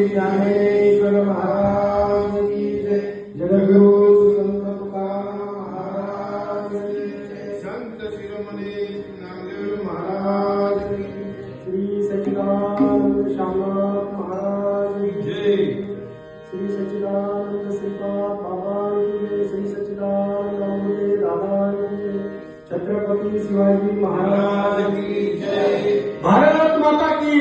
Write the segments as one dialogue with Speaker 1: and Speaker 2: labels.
Speaker 1: ज्ञानेश्वर महाराज की जय। जगद्गुरु संत तुकाराम महाराज की जय।
Speaker 2: संत शिरोमणी नामदेव
Speaker 1: महाराज की जय। श्री सच्चिदानंद श्यामनाथ महाराज की जय। श्री सच्चिदानंद श्रीपाद बाबा की जय। श्री सच्चिदानंद अमृते दादा की जय। छत्रपति शिवाजी महाराज की जय। भारत माता की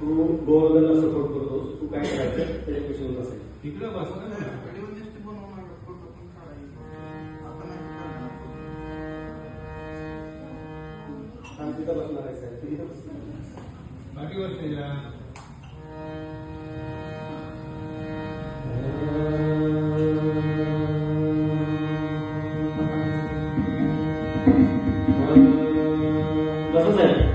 Speaker 1: तू गोवर्धनला सपोर्ट करतोस, तू काय करायचं त्याच्यापेक्षा होत असेल
Speaker 2: तिकडे बस
Speaker 1: शांतीचा बसणार आहे साहेब
Speaker 2: बाकी वर्ष
Speaker 1: कसं साहेब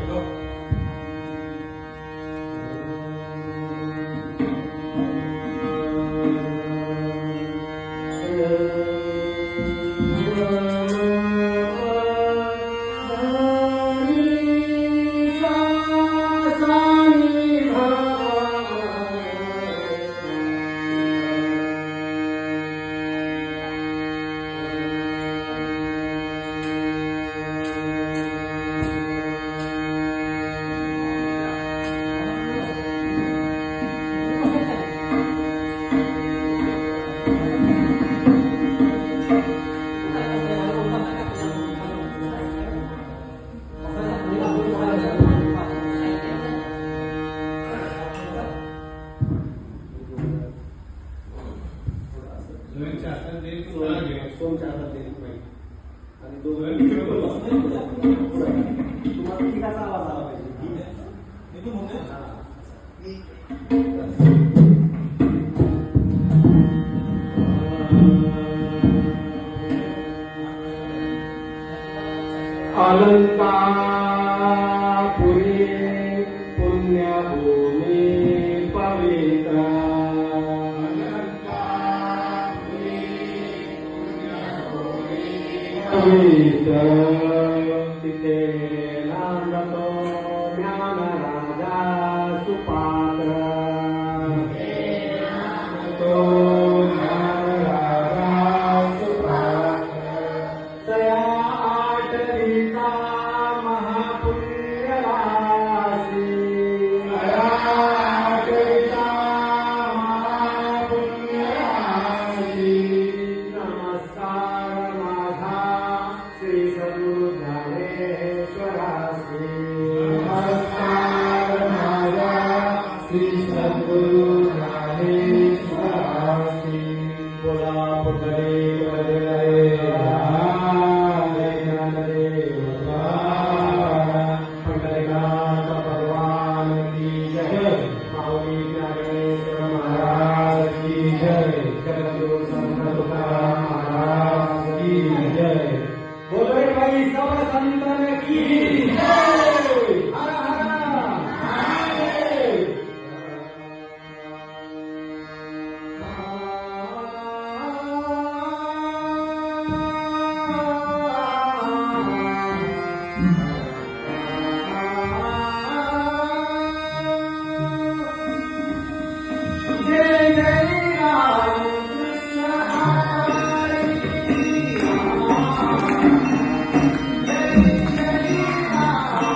Speaker 1: सोनच्या हातात देत नाही आणि दोघं तुम्हाला ठिकाचा आवाज आला पाहिजे अलंकापुरी पुण्यभूमी पवित्र तिथे नांदतो ज्ञान राजा सुपात्र तो ज्ञान राजा सुपात्र तया आठविता महापुण्यराशी तया आठविता महापुण्यराशी नमस्कार माझा श्री सद्गुरु ज्ञानेश्वरासी नमस्कार माझा श्री सद्गुरु ज्ञानेश्वरासी बोला पुतळे वदळे ज्ञानदेव पंढरीनाथ भगवान की जय। माऊली ज्ञानेश्वर महाराज की जय। जगद्गुरु संत तुकाराम महाराज की जय। बोलो रे भाई सब संतन की जय। हर हर महादेव। जय जय राम कृष्ण हरे जय जय राम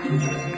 Speaker 1: श्री